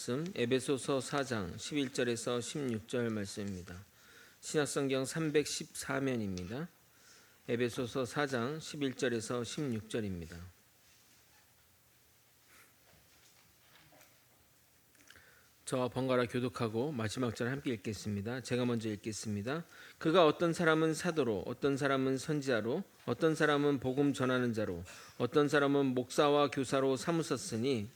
말씀 에베소서 4장 11절에서 16절 말씀입니다. 신약성경 314면입니다. 에베소서 4장 11절에서 16절입니다. 저와 번갈아 교독하고 마지막 절 함께 읽겠습니다. 제가 먼저 읽겠습니다. 그가 어떤 사람은 사도로, 어떤 사람은 선지자로, 어떤 사람은 복음 전하는 자로, 어떤 사람은 목사와 교사로 삼으셨으니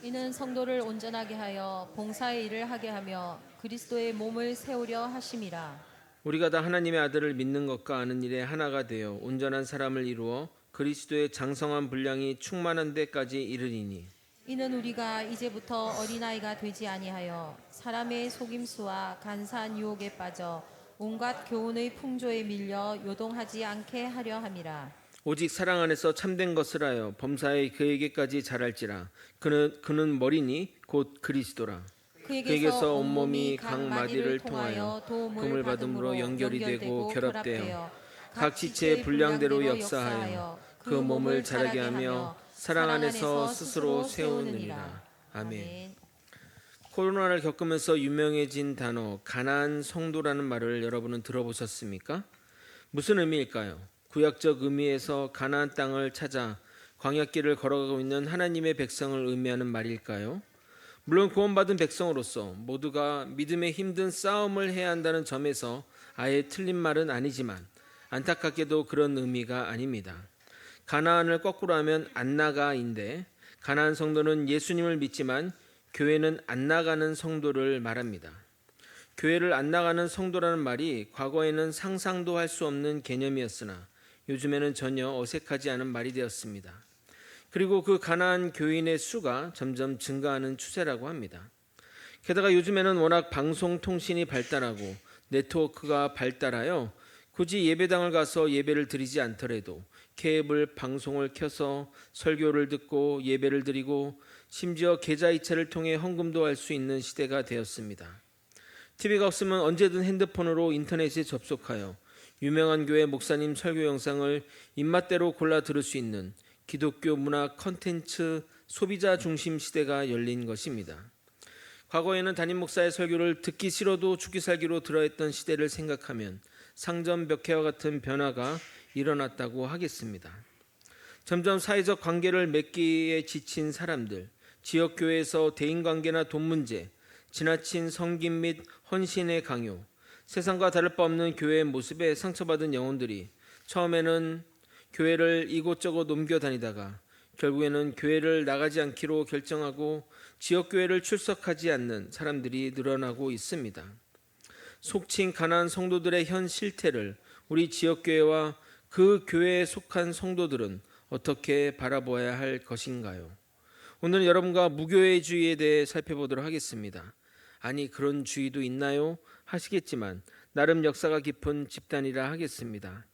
이는 성도를 온전하게 하여 봉사의 일을 하게 하며 그리스도의 몸을 세우려 하심이라. 우리가 다 하나님의 아들을 믿는 것과 아는 일에 하나가 되어 온전한 사람을 이루어 그리스도의 장성한 분량이 충만한 데까지 이르리니 이는 우리가 이제부터 어린아이가 되지 아니하여 사람의 속임수와 간사한 유혹에 빠져 온갖 교훈의 풍조에 밀려 요동하지 않게 하려 함이라. 오직 사랑 안에서 참된 것을 하여 범사에 그에게까지 자랄지라. 그는 머리니 곧 그리스도라. 그에게서 온몸이 각 마디를 통하여 도움을 받음으로 연결이 되고 결합되어 각 지체의 분량대로 역사하여 그 몸을 자라게 하며 사랑 안에서 스스로 세우느니라. 아멘. 코로나를 겪으면서 유명해진 단어 가나안 성도라는 말을 여러분은 들어보셨습니까? 무슨 의미일까요? 구약적 의미에서 가나안 땅을 찾아 광야길을 걸어가고 있는 하나님의 백성을 의미하는 말일까요? 물론 구원받은 백성으로서 모두가 믿음의 힘든 싸움을 해야 한다는 점에서 아예 틀린 말은 아니지만 안타깝게도 그런 의미가 아닙니다. 가나안을 거꾸로 하면 안나가인데 가나안 성도는 예수님을 믿지만 교회는 안 나가는 성도를 말합니다. 교회를 안 나가는 성도라는 말이 과거에는 상상도 할 수 없는 개념이었으나 요즘에는 전혀 어색하지 않은 말이 되었습니다. 그리고 그 가나안 교인의 수가 점점 증가하는 추세라고 합니다. 게다가 요즘에는 워낙 방송통신이 발달하고 네트워크가 발달하여 굳이 예배당을 가서 예배를 드리지 않더라도 케이블 방송을 켜서 설교를 듣고 예배를 드리고 심지어 계좌이체를 통해 헌금도 할 수 있는 시대가 되었습니다. TV가 없으면 언제든 핸드폰으로 인터넷에 접속하여 유명한 교회 목사님 설교 영상을 입맛대로 골라 들을 수 있는 기독교 문화 컨텐츠 소비자 중심 시대가 열린 것입니다. 과거에는 담임 목사의 설교를 듣기 싫어도 죽기 살기로 들어야 했던 시대를 생각하면 상점벽해와 같은 변화가 일어났다고 하겠습니다. 점점 사회적 관계를 맺기에 지친 사람들, 지역교회에서 대인관계나 돈 문제, 지나친 섬김 및 헌신의 강요, 세상과 다를 바 없는 교회의 모습에 상처받은 영혼들이 처음에는 교회를 이곳저곳 옮겨다니다가 결국에는 교회를 나가지 않기로 결정하고 지역교회를 출석하지 않는 사람들이 늘어나고 있습니다. 속칭 가나안 성도들의 현 실태를 우리 지역교회와 그 교회에 속한 성도들은 어떻게 바라보아야 할 것인가요? 오늘 여러분과 무교회주의에 대해 살펴보도록 하겠습니다. 아니 그런 주의도 있나요? 하시겠지만 나름 역사가 깊은 집단이라 하겠습니다.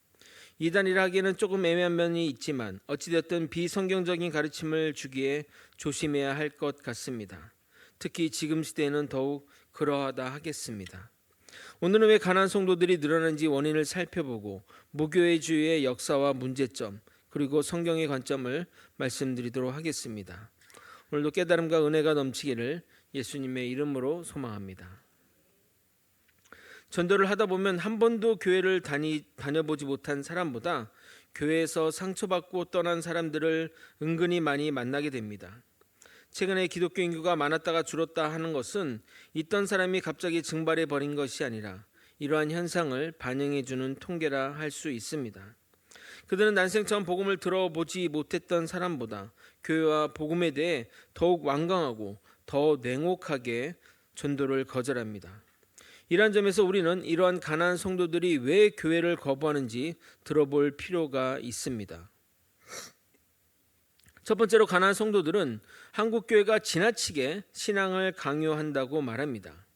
이단이라 하기에는 조금 애매한 면이 있지만 어찌되었든 비성경적인 가르침을 주기에 조심해야 할 것 같습니다. 특히 지금 시대에는 더욱 그러하다 하겠습니다. 오늘은 왜 가나안 성도들이 늘어난지 원인을 살펴보고 무교회주의의 역사와 문제점 그리고 성경의 관점을 말씀드리도록 하겠습니다. 오늘도 깨달음과 은혜가 넘치기를 예수님의 이름으로 소망합니다. 전도를 하다 보면 한 번도 교회를 다녀보지 못한 사람보다 교회에서 상처받고 떠난 사람들을 은근히 많이 만나게 됩니다. 최근에 기독교 인구가 많았다가 줄었다 하는 것은 있던 사람이 갑자기 증발해 버린 것이 아니라 이러한 현상을 반영해 주는 통계라 할 수 있습니다. 그들은 난생 처음 복음을 들어보지 못했던 사람보다 교회와 복음에 대해 더욱 완강하고 더 냉혹하게 전도를 거절합니다. 이러한 점에서 우리는 이러한 가나안 성도들이 왜 교회를 거부하는지 들어볼 필요가 있습니다. 첫 번째로 가나안 성도들은 한국 교회가 지나치게 신앙을 강요한다고 말합니다.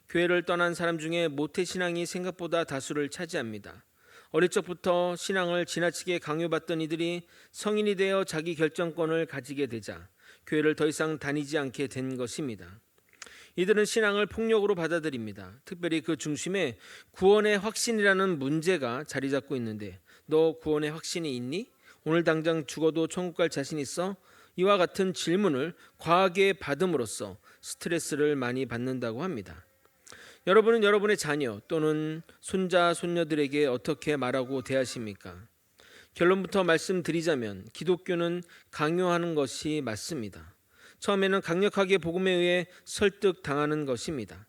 교회를 떠난 사람 중에 모태신앙이 생각보다 다수를 차지합니다. 어릴 적부터 신앙을 지나치게 강요받던 이들이 성인이 되어 자기 결정권을 가지게 되자 교회를 더 이상 다니지 않게 된 것입니다. 이들은 신앙을 폭력으로 받아들입니다. 특별히 그 중심에 구원의 확신이라는 문제가 자리 잡고 있는데 너 구원의 확신이 있니? 오늘 당장 죽어도 천국 갈 자신 있어? 이와 같은 질문을 과하게 받음으로써 스트레스를 많이 받는다고 합니다. 여러분은 여러분의 자녀 또는 손자, 손녀들에게 어떻게 말하고 대하십니까? 결론부터 말씀드리자면 기독교는 강요하는 것이 맞습니다. 처음에는 강력하게 복음에 의해 설득당하는 것입니다.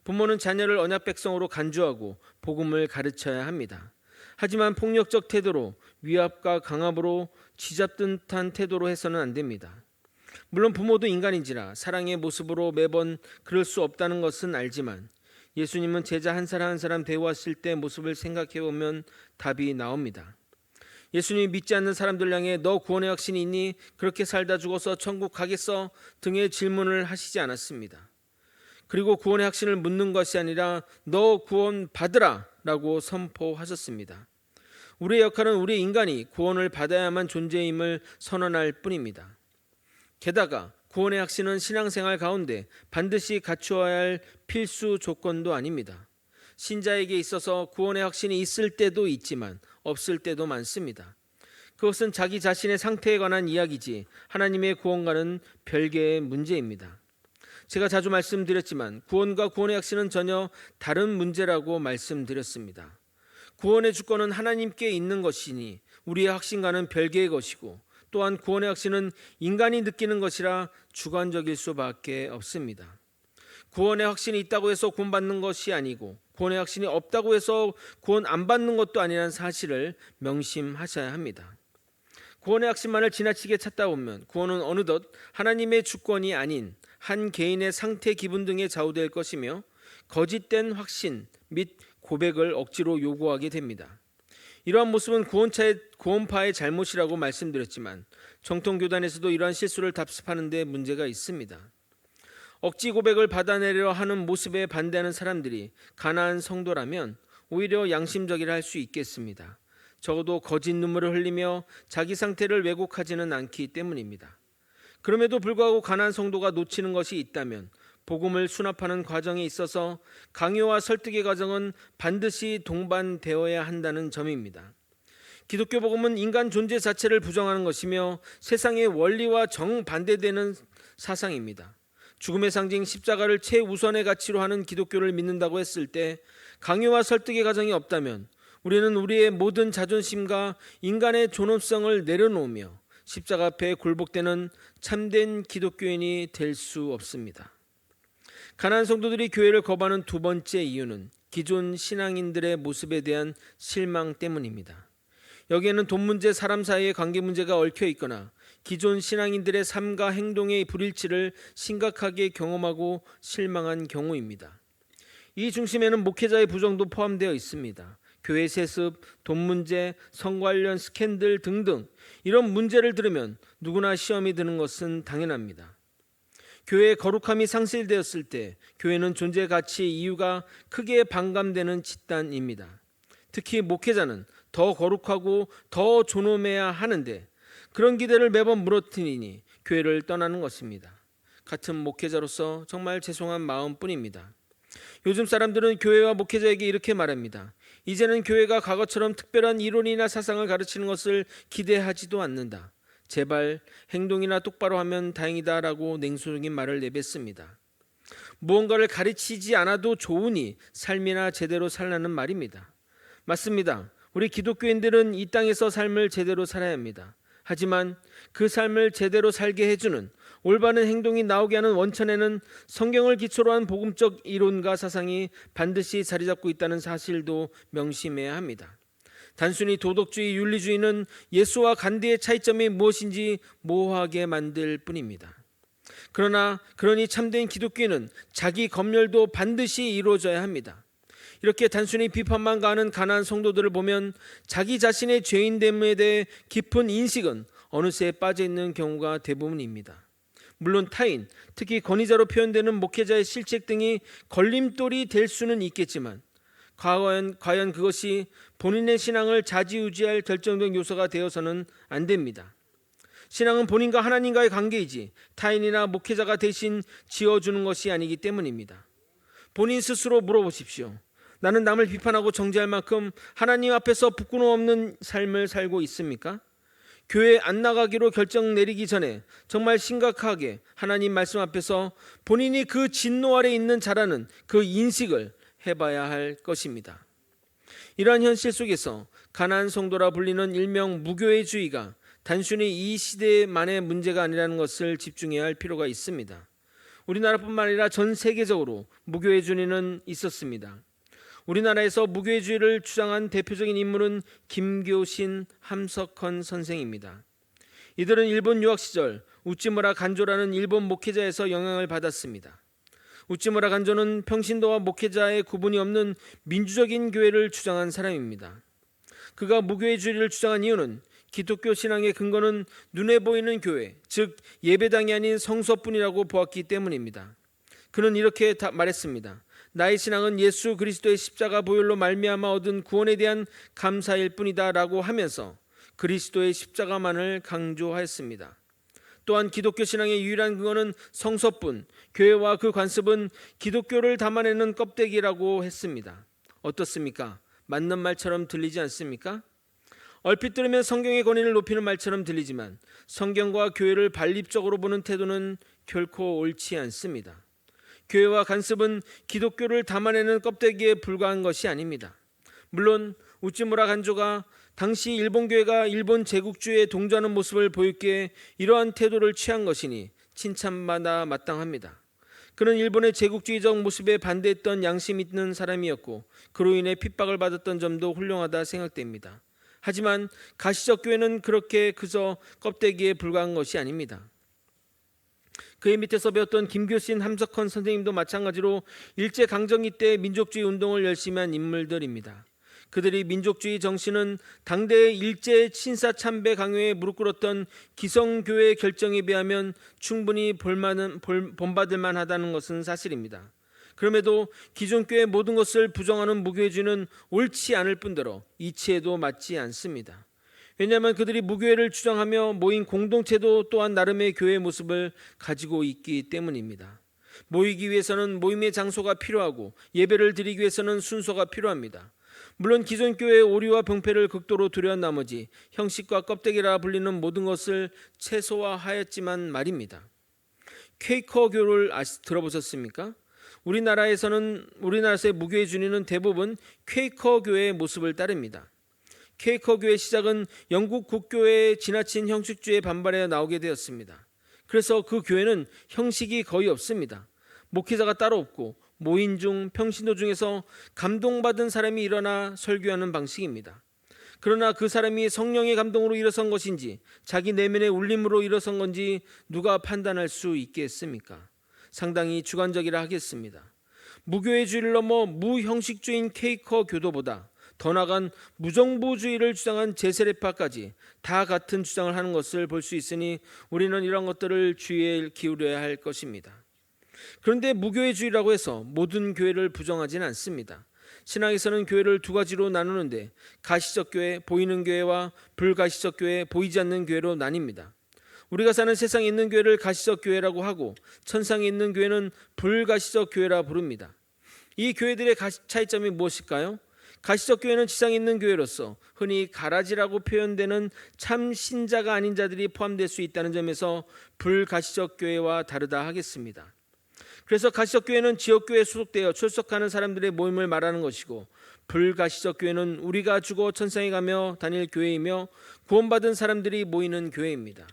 부모는 자녀를 언약 백성으로 간주하고 복음을 가르쳐야 합니다. 하지만 폭력적 태도로, 위압과 강압으로, 쥐잡듯한 태도로 해서는 안 됩니다. 물론 부모도 인간인지라 사랑의 모습으로 매번 그럴 수 없다는 것은 알지만 예수님은 제자 한 사람 한 사람 대우하실 때 모습을 생각해 보면 답이 나옵니다. 예수님이 믿지 않는 사람들 향해 너 구원의 확신이 있니? 그렇게 살다 죽어서 천국 가겠어? 등의 질문을 하시지 않았습니다. 그리고 구원의 확신을 묻는 것이 아니라 너 구원 받으라 라고 선포하셨습니다. 우리의 역할은 우리 인간이 구원을 받아야만 존재임을 선언할 뿐입니다. 게다가 구원의 확신은 신앙생활 가운데 반드시 갖추어야 할 필수 조건도 아닙니다. 신자에게 있어서 구원의 확신이 있을 때도 있지만 없을 때도 많습니다. 그것은 자기 자신의 상태에 관한 이야기지 하나님의 구원과는 별개의 문제입니다. 제가 자주 말씀드렸지만 구원과 구원의 확신은 전혀 다른 문제라고 말씀드렸습니다. 구원의 주권은 하나님께 있는 것이니 우리의 확신과는 별개의 것이고 또한 구원의 확신은 인간이 느끼는 것이라 주관적일 수밖에 없습니다. 구원의 확신이 있다고 해서 구원받는 것이 아니고 구원의 확신이 없다고 해서 구원 안 받는 것도 아니라는 사실을 명심하셔야 합니다. 구원의 확신만을 지나치게 찾다 보면 구원은 어느덧 하나님의 주권이 아닌 한 개인의 상태, 기분 등에 좌우될 것이며 거짓된 확신 및 고백을 억지로 요구하게 됩니다. 이러한 모습은 구원파의 잘못이라고 말씀드렸지만 정통교단에서도 이러한 실수를 답습하는 데 문제가 있습니다. 억지 고백을 받아내려 하는 모습에 반대하는 사람들이 가난한 성도라면 오히려 양심적이라 할 수 있겠습니다. 적어도 거짓 눈물을 흘리며 자기 상태를 왜곡하지는 않기 때문입니다. 그럼에도 불구하고 가난한 성도가 놓치는 것이 있다면 복음을 수납하는 과정에 있어서 강요와 설득의 과정은 반드시 동반되어야 한다는 점입니다. 기독교 복음은 인간 존재 자체를 부정하는 것이며 세상의 원리와 정반대되는 사상입니다. 죽음의 상징 십자가를 최우선의 가치로 하는 기독교를 믿는다고 했을 때 강요와 설득의 과정이 없다면 우리는 우리의 모든 자존심과 인간의 존엄성을 내려놓으며 십자가 앞에 굴복되는 참된 기독교인이 될 수 없습니다. 가난한 성도들이 교회를 거부하는 두 번째 이유는 기존 신앙인들의 모습에 대한 실망 때문입니다. 여기에는 돈 문제, 사람 사이의 관계 문제가 얽혀 있거나 기존 신앙인들의 삶과 행동의 불일치를 심각하게 경험하고 실망한 경우입니다. 이 중심에는 목회자의 부정도 포함되어 있습니다. 교회 세습, 돈 문제, 성 관련 스캔들 등등 이런 문제를 들으면 누구나 시험이 드는 것은 당연합니다. 교회의 거룩함이 상실되었을 때 교회는 존재 가치 이유가 크게 반감되는 집단입니다. 특히 목회자는 더 거룩하고 더 존엄해야 하는데 그런 기대를 매번 무너뜨리니 교회를 떠나는 것입니다. 같은 목회자로서 정말 죄송한 마음뿐입니다. 요즘 사람들은 교회와 목회자에게 이렇게 말합니다. 이제는 교회가 과거처럼 특별한 이론이나 사상을 가르치는 것을 기대하지도 않는다. 제발 행동이나 똑바로 하면 다행이다라고 냉소적인 말을 내뱉습니다. 무언가를 가르치지 않아도 좋으니 삶이나 제대로 살라는 말입니다. 맞습니다. 우리 기독교인들은 이 땅에서 삶을 제대로 살아야 합니다. 하지만 그 삶을 제대로 살게 해주는 올바른 행동이 나오게 하는 원천에는 성경을 기초로 한 복음적 이론과 사상이 반드시 자리 잡고 있다는 사실도 명심해야 합니다. 단순히 도덕주의, 윤리주의는 예수와 간디의 차이점이 무엇인지 모호하게 만들 뿐입니다. 그러니 참된 기독교인은 자기 검열도 반드시 이루어져야 합니다. 이렇게 단순히 비판만 가하는 가난한 성도들을 보면 자기 자신의 죄인됨에 대해 깊은 인식은 어느새 빠져있는 경우가 대부분입니다. 물론 타인, 특히 권위자로 표현되는 목회자의 실책 등이 걸림돌이 될 수는 있겠지만 과연 그것이 본인의 신앙을 좌지우지할 결정적 요소가 되어서는 안 됩니다. 신앙은 본인과 하나님과의 관계이지 타인이나 목회자가 대신 지어주는 것이 아니기 때문입니다. 본인 스스로 물어보십시오. 나는 남을 비판하고 정죄할 만큼 하나님 앞에서 부끄러움 없는 삶을 살고 있습니까? 교회 안 나가기로 결정 내리기 전에 정말 심각하게 하나님 말씀 앞에서 본인이 그 진노 아래 있는 자라는 그 인식을 해봐야 할 것입니다. 이러한 현실 속에서 가난한 성도라 불리는 일명 무교회주의가 단순히 이 시대만의 문제가 아니라는 것을 집중해야 할 필요가 있습니다. 우리나라뿐만 아니라 전 세계적으로 무교회주의는 있었습니다. 우리나라에서 무교회주의를 주장한 대표적인 인물은 김교신, 함석헌 선생입니다. 이들은 일본 유학 시절 우찌무라 간조라는 일본 목회자에서 영향을 받았습니다. 우찌무라 간조는 평신도와 목회자의 구분이 없는 민주적인 교회를 주장한 사람입니다. 그가 무교회주의를 주장한 이유는 기독교 신앙의 근거는 눈에 보이는 교회, 즉 예배당이 아닌 성서뿐이라고 보았기 때문입니다. 그는 이렇게 말했습니다. 나의 신앙은 예수 그리스도의 십자가 보혈로 말미암아 얻은 구원에 대한 감사일 뿐이다 라고 하면서 그리스도의 십자가만을 강조하였습니다. 또한 기독교 신앙의 유일한 근거는 성서뿐, 교회와 그 관습은 기독교를 담아내는 껍데기라고 했습니다. 어떻습니까? 맞는 말처럼 들리지 않습니까? 얼핏 들으면 성경의 권위를 높이는 말처럼 들리지만 성경과 교회를 반립적으로 보는 태도는 결코 옳지 않습니다. 교회와 관습은 기독교를 담아내는 껍데기에 불과한 것이 아닙니다. 물론 우찌무라 간조가 당시 일본 교회가 일본 제국주의에 동조하는 모습을 보였기에 이러한 태도를 취한 것이니 칭찬받아 마땅합니다. 그는 일본의 제국주의적 모습에 반대했던 양심 있는 사람이었고 그로 인해 핍박을 받았던 점도 훌륭하다 생각됩니다. 하지만 가시적 교회는 그렇게 그저 껍데기에 불과한 것이 아닙니다. 그의 밑에서 배웠던 김교신, 함석헌 선생님도 마찬가지로 일제강점기 때 민족주의 운동을 열심히 한 인물들입니다. 그들이 민족주의 정신은 당대의 일제 친사 참배 강요에 무릎 꿇었던 기성교회의 결정에 비하면 충분히 본받을 만하다는 것은 사실입니다. 그럼에도 기존교회의 모든 것을 부정하는 무교회주의는 옳지 않을 뿐더러 이치에도 맞지 않습니다. 왜냐하면 그들이 무교회를 주장하며 모인 공동체도 또한 나름의 교회의 모습을 가지고 있기 때문입니다. 모이기 위해서는 모임의 장소가 필요하고 예배를 드리기 위해서는 순서가 필요합니다. 물론 기존 교회의 오류와 병폐를 극도로 두려운 나머지 형식과 껍데기라 불리는 모든 것을 최소화하였지만 말입니다. 퀘이커교를 들어보셨습니까? 우리나라에서의 무교회주의는 대부분 퀘이커교회의 모습을 따릅니다. 퀘이커교의 시작은 영국 국교회의 지나친 형식주의에 반발해 나오게 되었습니다. 그래서 그 교회는 형식이 거의 없습니다. 목회자가 따로 없고 모인 중 평신도 중에서 감동받은 사람이 일어나 설교하는 방식입니다. 그러나 그 사람이 성령의 감동으로 일어선 것인지 자기 내면의 울림으로 일어선 건지 누가 판단할 수 있겠습니까? 상당히 주관적이라 하겠습니다. 무교회주의를 넘어 무형식주의인 퀘이커 교도보다 더 나아간 무정부주의를 주장한 제세례파까지 다 같은 주장을 하는 것을 볼 수 있으니 우리는 이런 것들을 주의에 기울여야 할 것입니다. 그런데 무교회주의라고 해서 모든 교회를 부정하지는 않습니다. 신앙에서는 교회를 두 가지로 나누는데 가시적 교회, 보이는 교회와 불가시적 교회, 보이지 않는 교회로 나뉩니다. 우리가 사는 세상에 있는 교회를 가시적 교회라고 하고 천상에 있는 교회는 불가시적 교회라 부릅니다. 이 교회들의 차이점이 무엇일까요? 가시적 교회는 지상에 있는 교회로서 흔히 가라지라고 표현되는 참 신자가 아닌 자들이 포함될 수 있다는 점에서 불가시적 교회와 다르다 하겠습니다. 그래서 가시적 교회는 지역교회에 소속되어 출석하는 사람들의 모임을 말하는 것이고 불가시적 교회는 우리가 죽어 천상에 가며 다닐 교회이며 구원받은 사람들이 모이는 교회입니다.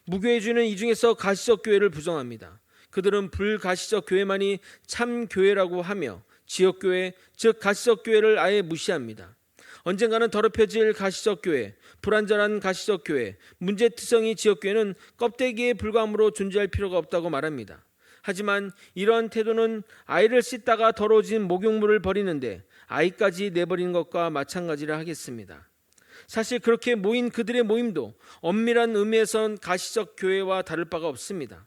무교회주의는 이 중에서 가시적 교회를 부정합니다. 그들은 불가시적 교회만이 참 교회라고 하며 지역교회, 즉 가시적 교회를 아예 무시합니다. 언젠가는 더럽혀질 가시적 교회, 불완전한 가시적 교회, 문제투성이 지역교회는 껍데기에 불과함으로 존재할 필요가 없다고 말합니다. 하지만 이러한 태도는 아이를 씻다가 더러워진 목욕물을 버리는데 아이까지 내버리는 것과 마찬가지라 하겠습니다. 사실 그렇게 모인 그들의 모임도 엄밀한 의미에선 가시적 교회와 다를 바가 없습니다.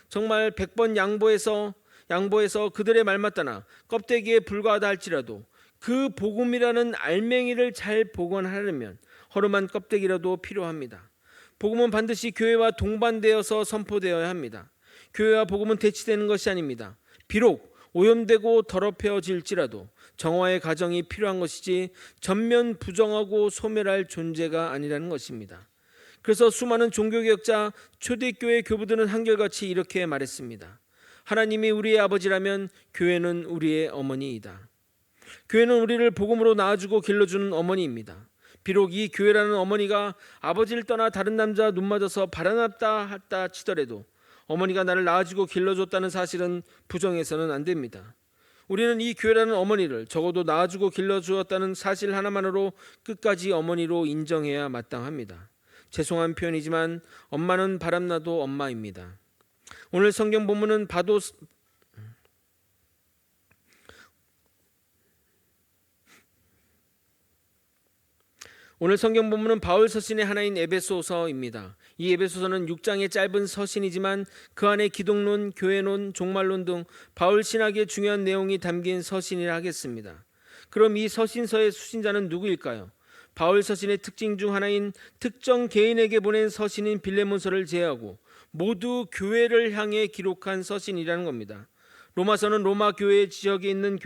정말 100번 양보해서 그들의 말마따나 껍데기에 불과하다 할지라도 그 복음이라는 알맹이를 잘 복원하려면 허름한 껍데기라도 필요합니다. 복음은 반드시 교회와 동반되어서 선포되어야 합니다. 교회와 복음은 대치되는 것이 아닙니다. 비록 오염되고 더럽혀질지라도 정화의 과정이 필요한 것이지 전면 부정하고 소멸할 존재가 아니라는 것입니다. 그래서 수많은 종교개혁자, 초대교회 교부들은 한결같이 이렇게 말했습니다. 하나님이 우리의 아버지라면 교회는 우리의 어머니이다. 교회는 우리를 복음으로 낳아주고 길러주는 어머니입니다. 비록 이 교회라는 어머니가 아버지를 떠나 다른 남자와 눈 맞아서 바라났다 했다 치더라도 어머니가 나를 낳아주고 길러줬다는 사실은 부정해서는 안 됩니다. 우리는 이 교회라는 어머니를 적어도 낳아주고 길러주었다는 사실 하나만으로 끝까지 어머니로 인정해야 마땅합니다. 죄송한 표현이지만 엄마는 바람나도 엄마입니다. 오늘 성경 본문은 바울 서신의 하나인 에베소서입니다. 이 에베소서는 6장의 짧은 서신이지만 그 안에 기독론, 교회론, 종말론 등 바울 신학의 중요한 내용이 담긴 서신이라 하겠습니다. 그럼 이 서신서의 수신자는 누구일까요? 바울 서신의 특징 중 하나인 특정 개인에게 보낸 서신인 빌레몬서를 제외하고 모두 교회를 향해 기록한 서신이라는 겁니다. 로마서는 로마 교회 지역에 있는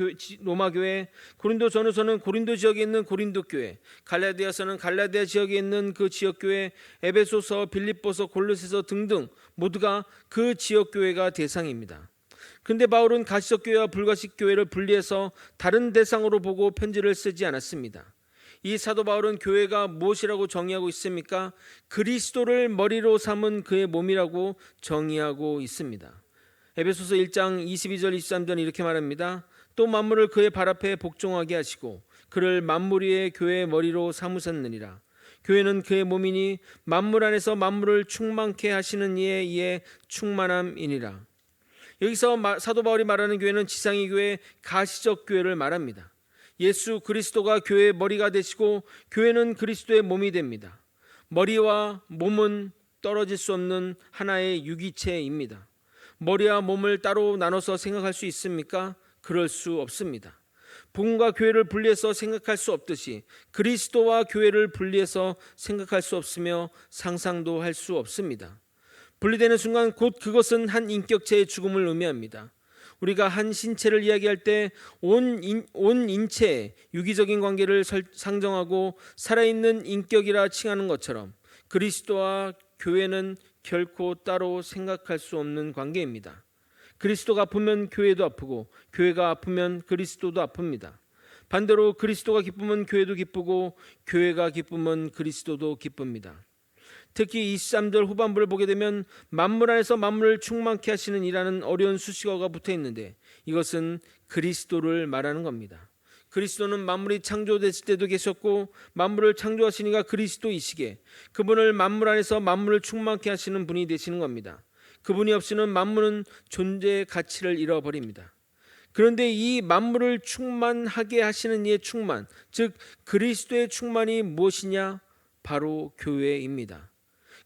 로마 교회, 고린도 전후서는 고린도 지역에 있는 고린도 교회, 갈라디아서는 갈라디아 지역에 있는 그 지역 교회, 에베소서, 빌립보서, 골로새서 등등 모두가 그 지역 교회가 대상입니다. 그런데 바울은 가시적 교회와 불가식 교회를 분리해서 다른 대상으로 보고 편지를 쓰지 않았습니다. 이 사도 바울은 교회가 무엇이라고 정의하고 있습니까? 그리스도를 머리로 삼은 그의 몸이라고 정의하고 있습니다. 에베소서 1장 22절 23절 이렇게 말합니다. 또 만물을 그의 발 앞에 복종하게 하시고 그를 만물 위에 교회의 머리로 삼으셨느니라. 교회는 그의 몸이니 만물 안에서 만물을 충만케 하시는 이의 충만함이니라. 여기서 사도 바울이 말하는 교회는 지상의 교회, 가시적 교회를 말합니다. 예수 그리스도가 교회의 머리가 되시고 교회는 그리스도의 몸이 됩니다. 머리와 몸은 떨어질 수 없는 하나의 유기체입니다. 머리와 몸을 따로 나눠서 생각할 수 있습니까? 그럴 수 없습니다. 복음과 교회를 분리해서 생각할 수 없듯이 그리스도와 교회를 분리해서 생각할 수 없으며 상상도 할 수 없습니다. 분리되는 순간 곧 그것은 한 인격체의 죽음을 의미합니다. 우리가 한 신체를 이야기할 때 온 인체의 유기적인 관계를 상정하고 살아있는 인격이라 칭하는 것처럼 그리스도와 교회는 결코 따로 생각할 수 없는 관계입니다. 그리스도가 아프면 교회도 아프고 교회가 아프면 그리스도도 아픕니다. 반대로 그리스도가 기쁘면 교회도 기쁘고 교회가 기쁘면 그리스도도 기쁩니다. 특히 23절 후반부를 보게 되면 만물 안에서 만물을 충만케 하시는 이라는 어려운 수식어가 붙어 있는데 이것은 그리스도를 말하는 겁니다. 그리스도는 만물이 창조됐을 때도 계셨고 만물을 창조하시니까 그리스도이시게 그분을 만물 안에서 만물을 충만케 하시는 분이 되시는 겁니다. 그분이 없이는 만물은 존재의 가치를 잃어버립니다. 그런데 이 만물을 충만하게 하시는 이의 충만, 즉 그리스도의 충만이 무엇이냐? 바로 교회입니다.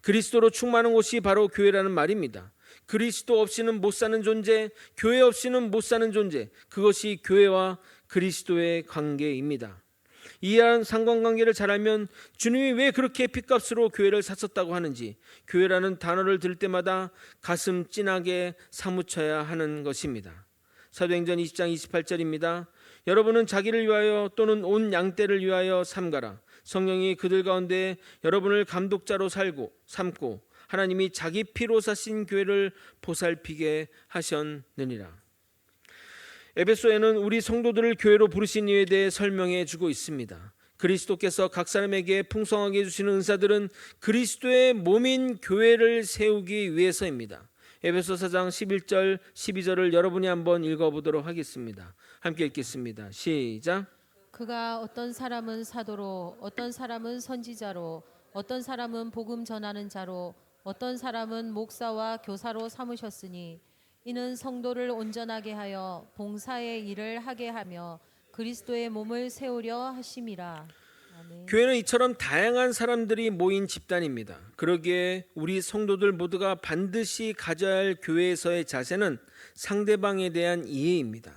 그리스도로 충만한 곳이 바로 교회라는 말입니다. 그리스도 없이는 못 사는 존재, 교회 없이는 못 사는 존재, 그것이 교회와 그리스도의 관계입니다. 이러한 상관관계를 잘 알면 주님이 왜 그렇게 핏값으로 교회를 샀었다고 하는지 교회라는 단어를 들을 때마다 가슴 찐하게 사무쳐야 하는 것입니다. 사도행전 20장 28절입니다. 여러분은 자기를 위하여 또는 온 양떼를 위하여 삼가라. 성령이 그들 가운데 여러분을 감독자로 삼고 하나님이 자기 피로 사신 교회를 보살피게 하셨느니라. 에베소에는 우리 성도들을 교회로 부르신 이유에 대해 설명해 주고 있습니다. 그리스도께서 각 사람에게 풍성하게 주시는 은사들은 그리스도의 몸인 교회를 세우기 위해서입니다. 에베소 4장 11절 12절을 여러분이 한번 읽어보도록 하겠습니다. 함께 읽겠습니다. 시작. 그가 어떤 사람은 사도로, 어떤 사람은 선지자로, 어떤 사람은 복음 전하는 자로, 어떤 사람은 목사와 교사로 삼으셨으니 이는 성도를 온전하게 하여 봉사의 일을 하게 하며 그리스도의 몸을 세우려 하심이라. 아멘. 교회는 이처럼 다양한 사람들이 모인 집단입니다. 그러기에 우리 성도들 모두가 반드시 가져야 할 교회에서의 자세는 상대방에 대한 이해입니다.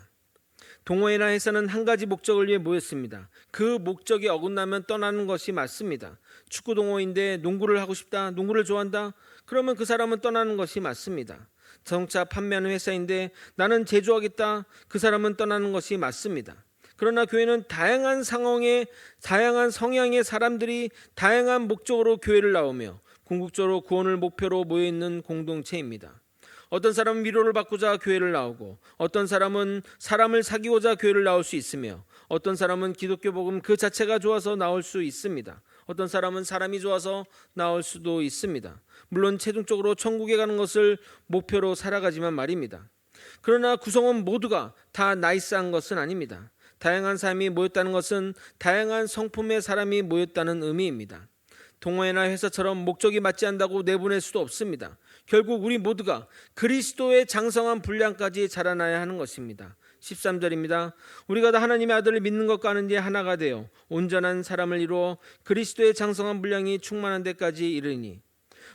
동호회나 회사는 한 가지 목적을 위해 모였습니다. 그 목적이 어긋나면 떠나는 것이 맞습니다. 축구 동호회인데 농구를 하고 싶다, 농구를 좋아한다, 그러면 그 사람은 떠나는 것이 맞습니다. 자동차 판매하는 회사인데 나는 제조하겠다, 그 사람은 떠나는 것이 맞습니다. 그러나 교회는 다양한 상황에 다양한 성향의 사람들이 다양한 목적으로 교회를 나오며 궁극적으로 구원을 목표로 모여있는 공동체입니다. 어떤 사람은 위로를 받고자 교회를 나오고, 어떤 사람은 사람을 사귀고자 교회를 나올 수 있으며, 어떤 사람은 기독교 복음 그 자체가 좋아서 나올 수 있습니다. 어떤 사람은 사람이 좋아서 나올 수도 있습니다. 물론 최종적으로 천국에 가는 것을 목표로 살아가지만 말입니다. 그러나 구성원 모두가 다 나이스한 것은 아닙니다. 다양한 사람이 모였다는 것은 다양한 성품의 사람이 모였다는 의미입니다. 동호회나 회사처럼 목적이 맞지 않다고 내보낼 수도 없습니다. 결국 우리 모두가 그리스도의 장성한 분량까지 자라나야 하는 것입니다. 13절입니다. 우리가 다 하나님의 아들을 믿는 것과 아는 데 하나가 되어 온전한 사람을 이루어 그리스도의 장성한 분량이 충만한 데까지 이르니,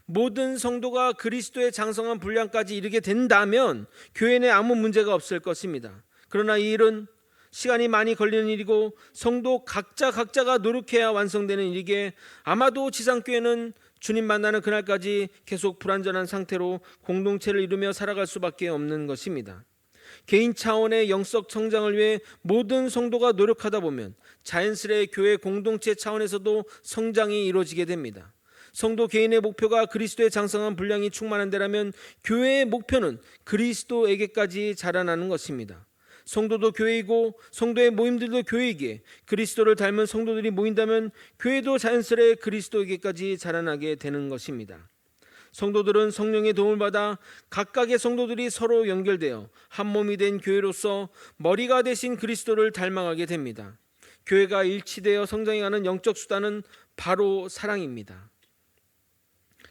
모든 성도가 그리스도의 장성한 분량까지 이르게 된다면 교회 내 아무 문제가 없을 것입니다. 그러나 이 일은 시간이 많이 걸리는 일이고 성도 각자가 노력해야 완성되는 일이기에 아마도 지상교회는 주님 만나는 그날까지 계속 불완전한 상태로 공동체를 이루며 살아갈 수밖에 없는 것입니다. 개인 차원의 영적 성장을 위해 모든 성도가 노력하다 보면 자연스레 교회 공동체 차원에서도 성장이 이루어지게 됩니다. 성도 개인의 목표가 그리스도의 장성한 분량이 충만한 데라면 교회의 목표는 그리스도에게까지 자라나는 것입니다. 성도도 교회이고 성도의 모임들도 교회이기에 그리스도를 닮은 성도들이 모인다면 교회도 자연스레 그리스도에게까지 자라나게 되는 것입니다. 성도들은 성령의 도움을 받아 각각의 성도들이 서로 연결되어 한 몸이 된 교회로서 머리가 되신 그리스도를 닮아가게 됩니다. 교회가 일치되어 성장해가는 영적 수단은 바로 사랑입니다.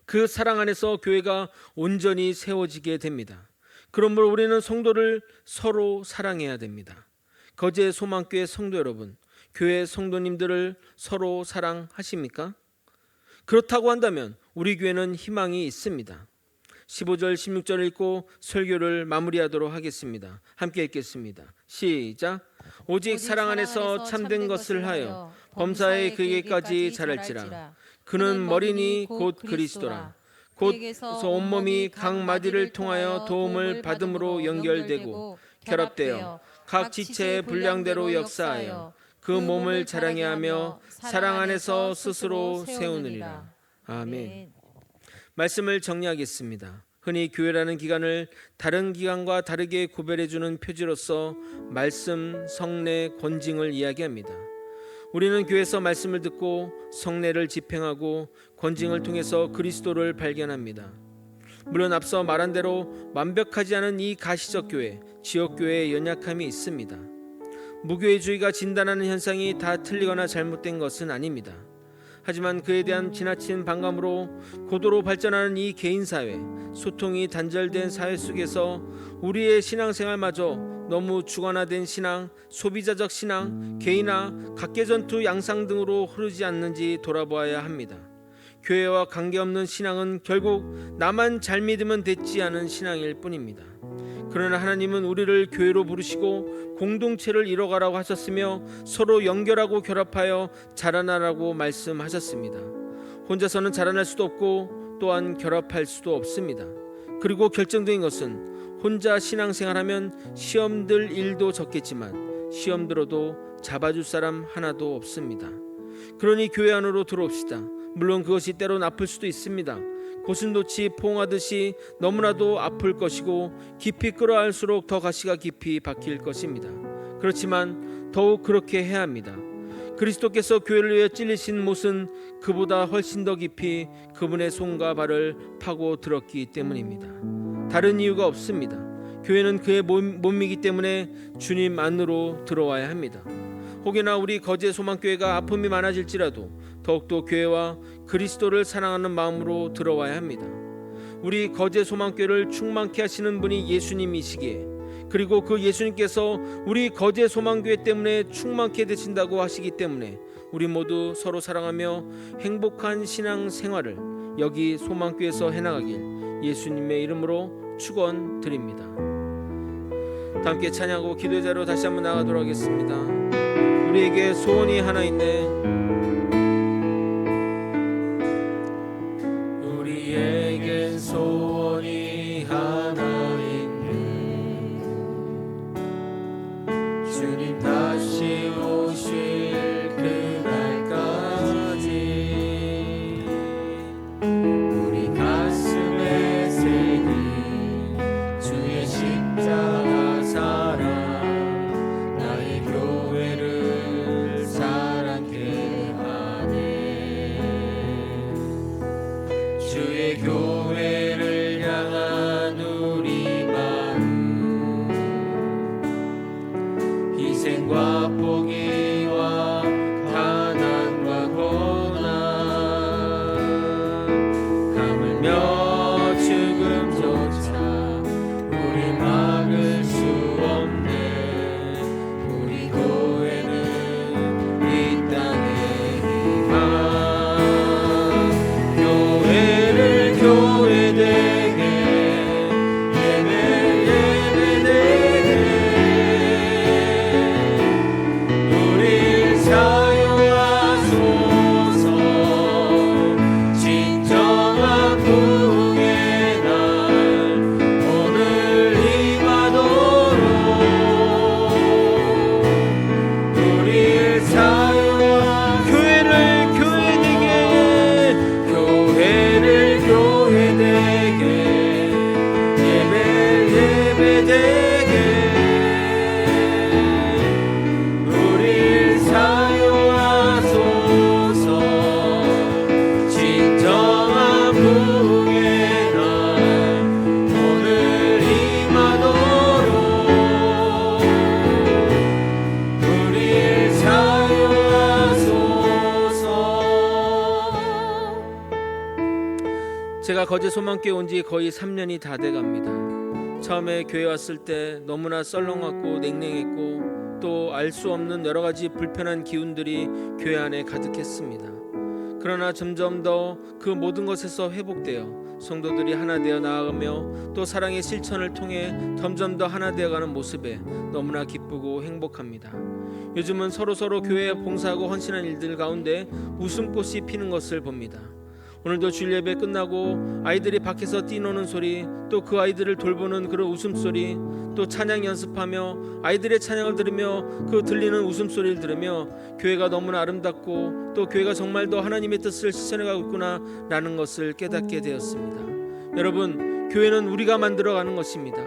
그 사랑 안에서 교회가 온전히 세워지게 됩니다. 그러므로 우리는 성도를 서로 사랑해야 됩니다. 거제 소망교회 성도 여러분, 교회 성도님들을 서로 사랑하십니까? 그렇다고 한다면 우리 교회는 희망이 있습니다. 15절 16절 읽고 설교를 마무리하도록 하겠습니다. 함께 읽겠습니다. 시작. 오직 사랑 안에서 참된 것을 하여 범사에 그에게까지 자랄지라. 그는 머리니 곧 그리스도라. 곧서 온몸이 각 마디를 통하여 도움을 받음으로 연결되고 결합되어 각 지체의 분량대로 역사하여 그 몸을 자랑해 하며 사랑 안에서 스스로 세우느니라. 아멘. 말씀을 정리하겠습니다. 흔히 교회라는 기관을 다른 기관과 다르게 구별해주는 표지로서 말씀, 성례, 권징을 이야기합니다. 우리는 교회에서 말씀을 듣고 성례를 집행하고 권징을 통해서 그리스도를 발견합니다. 물론 앞서 말한 대로 완벽하지 않은 이 가시적 교회, 지역교회의 연약함이 있습니다. 무교회주의가 진단하는 현상이 다 틀리거나 잘못된 것은 아닙니다. 하지만 그에 대한 지나친 반감으로 고도로 발전하는 이 개인사회, 소통이 단절된 사회 속에서 우리의 신앙생활마저 너무 주관화된 신앙, 소비자적 신앙, 개인화, 각계전투 양상 등으로 흐르지 않는지 돌아보아야 합니다. 교회와 관계없는 신앙은 결국 나만 잘 믿으면 됐지 않은 신앙일 뿐입니다. 그러나 하나님은 우리를 교회로 부르시고 공동체를 이뤄가라고 하셨으며 서로 연결하고 결합하여 자라나라고 말씀하셨습니다. 혼자서는 자라날 수도 없고 또한 결합할 수도 없습니다. 그리고 결정적인 것은 혼자 신앙생활하면 시험 들 일도 적겠지만 시험 들어도 잡아줄 사람 하나도 없습니다. 그러니 교회 안으로 들어옵시다. 물론 그것이 때론 아플 수도 있습니다. 고슴도치 포옹하듯이 너무나도 아플 것이고 깊이 끌어안을수록 더 가시가 깊이 박힐 것입니다. 그렇지만 더욱 그렇게 해야 합니다. 그리스도께서 교회를 위해 찔리신 못은 그보다 훨씬 더 깊이 그분의 손과 발을 파고 들었기 때문입니다. 다른 이유가 없습니다. 교회는 그의 몸이기 때문에 주님 안으로 들어와야 합니다. 혹여나 우리 거제 소망교회가 아픔이 많아질지라도 더욱더 교회와 그리스도를 사랑하는 마음으로 들어와야 합니다. 우리 거제 소망교회를 충만케 하시는 분이 예수님이시기에, 그리고 그 예수님께서 우리 거제 소망교회 때문에 충만케 되신다고 하시기 때문에 우리 모두 서로 사랑하며 행복한 신앙생활을 여기 소망교회에서 해나가길 예수님의 이름으로 축원드립니다. 다 함께 찬양하고 기도의 자리로 다시 한번 나가도록 하겠습니다. 우리에게 소원이 하나 있네. 우리에겐 소원이 하나 있네. 주님 다시 오실 그날까지 고통과 포기와 가난과 고난 가물며 죽음조차 우리 막을 수 없네. 우리 교회는 이 땅의 희망. 교회를 교회되게 예배되게 우릴 사용하소서. 진정한 부흥의 날 오늘 임하도록 우릴 사용하 교회를 교회되게 교회를 교회되게 예배되게 우릴 사용하소서. 진정한 부흥의 날 오늘 임하도록 우릴 사용하소서. 제가 거제 소망교회 온 지 거의 3년이 다 돼갑니다. 처음에 교회 왔을 때 너무나 썰렁하고 냉랭했고 또 알 수 없는 여러 가지 불편한 기운들이 교회 안에 가득했습니다. 그러나 점점 더 그 모든 것에서 회복되어 성도들이 하나 되어 나아가며 또 사랑의 실천을 통해 점점 더 하나 되어가는 모습에 너무나 기쁘고 행복합니다. 요즘은 서로 교회에 봉사하고 헌신한 일들 가운데 웃음꽃이 피는 것을 봅니다. 오늘도 주일 예배 끝나고 아이들이 밖에서 뛰노는 소리, 또 그 아이들을 돌보는 그런 웃음소리, 또 찬양 연습하며 아이들의 찬양을 들으며 그 들리는 웃음소리를 들으며 교회가 너무나 아름답고 또 교회가 정말 더 하나님의 뜻을 실천해가고 있구나 라는 것을 깨닫게 되었습니다. 여러분, 교회는 우리가 만들어가는 것입니다.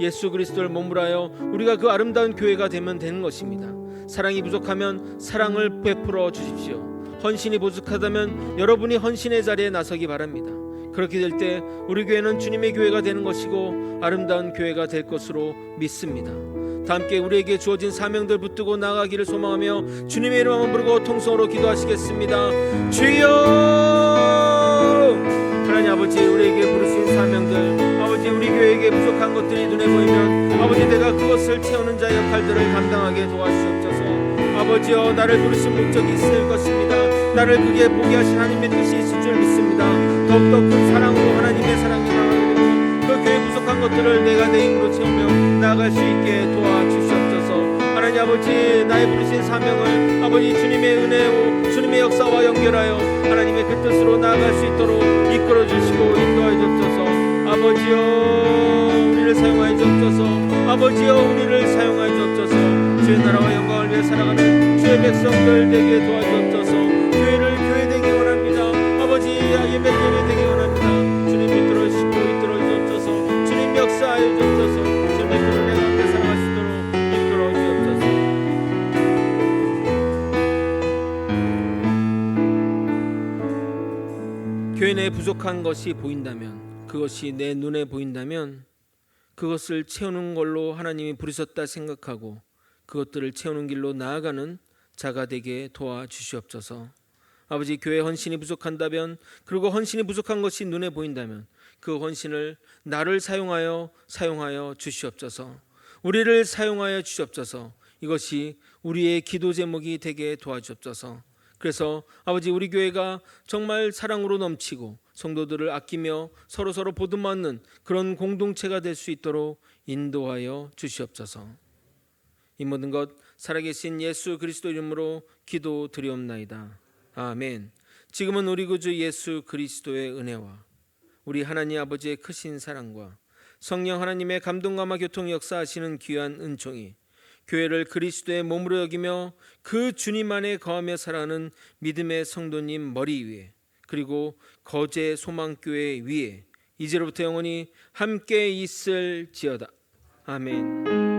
예수 그리스도를 몸으로 하여 우리가 그 아름다운 교회가 되면 되는 것입니다. 사랑이 부족하면 사랑을 베풀어 주십시오. 헌신이 부족하다면 여러분이 헌신의 자리에 나서기 바랍니다. 그렇게 될 때 우리 교회는 주님의 교회가 되는 것이고 아름다운 교회가 될 것으로 믿습니다. 다 함께 우리에게 주어진 사명들 붙들고 나아가기를 소망하며 주님의 이름 한번 부르고 통성으로 기도하시겠습니다. 주여! 하나님 아버지, 우리에게 부르신 사명들, 아버지 우리 교회에게 부족한 것들이 눈에 보이면 아버지 내가 그것을 채우는 자의 역할들을 감당하게 도와주시옵소서. 아버지여, 나를 부르신 목적이 있을 것입니다. 나를 그게 보게 하신 하나님의 뜻이 있을 줄 믿습니다. 더욱더 큰 사랑으로 하나님의 사랑이 나아가고 그 교회 부족한 것들을 내가 내 힘으로 채우며 나아갈 수 있게 도와주시옵소서. 하나님 아버지, 나의 부르신 사명을 아버지 주님의 은혜로 주님의 역사와 연결하여 하나님의 그 뜻으로 나아갈 수 있도록 이끌어 주시고 인도하여 주옵소서. 아버지여, 우리를 사용하여 주옵소서. 아버지여, 우리를 사용하여 주옵소서. 주의 나라와 영광을 위해 살아가는 주의 백성들 되게 도와주옵소서. 교회를 교회되게 원합니다. 아버지, 예배 되게 원합니다. 주님 붙들어 주시고 이끌어 주옵소서. 주님 역사하여 주옵소서. 주님의 그 은혜 가운데 살아갈 수 있도록 이끌어 주옵소서. 교회 내에 부족한 것이 보인다면, 그것이 내 눈에 보인다면 그것을 채우는 걸로 하나님이 부르셨다 생각하고 그것들을 채우는 길로 나아가는 자가 되게 도와주시옵소서. 아버지, 교회 헌신이 부족한다면, 그리고 헌신이 부족한 것이 눈에 보인다면 그 헌신을 나를 사용하여 주시옵소서. 우리를 사용하여 주시옵소서. 이것이 우리의 기도 제목이 되게 도와주옵소서. 그래서 아버지, 우리 교회가 정말 사랑으로 넘치고 성도들을 아끼며 서로 보듬어안는 그런 공동체가 될 수 있도록 인도하여 주시옵소서. 이 모든 것 살아계신 예수 그리스도 이름으로 기도드리옵나이다. 아멘. 지금은 우리 구주 예수 그리스도의 은혜와 우리 하나님 아버지의 크신 사랑과 성령 하나님의 감동감화 교통 역사하시는 귀한 은총이 교회를 그리스도의 몸으로 여기며 그 주님 안에 거하며 살아가는 믿음의 성도님 머리 위에, 그리고 거제 소망교회 위에 이제로부터 영원히 함께 있을지어다. 아멘.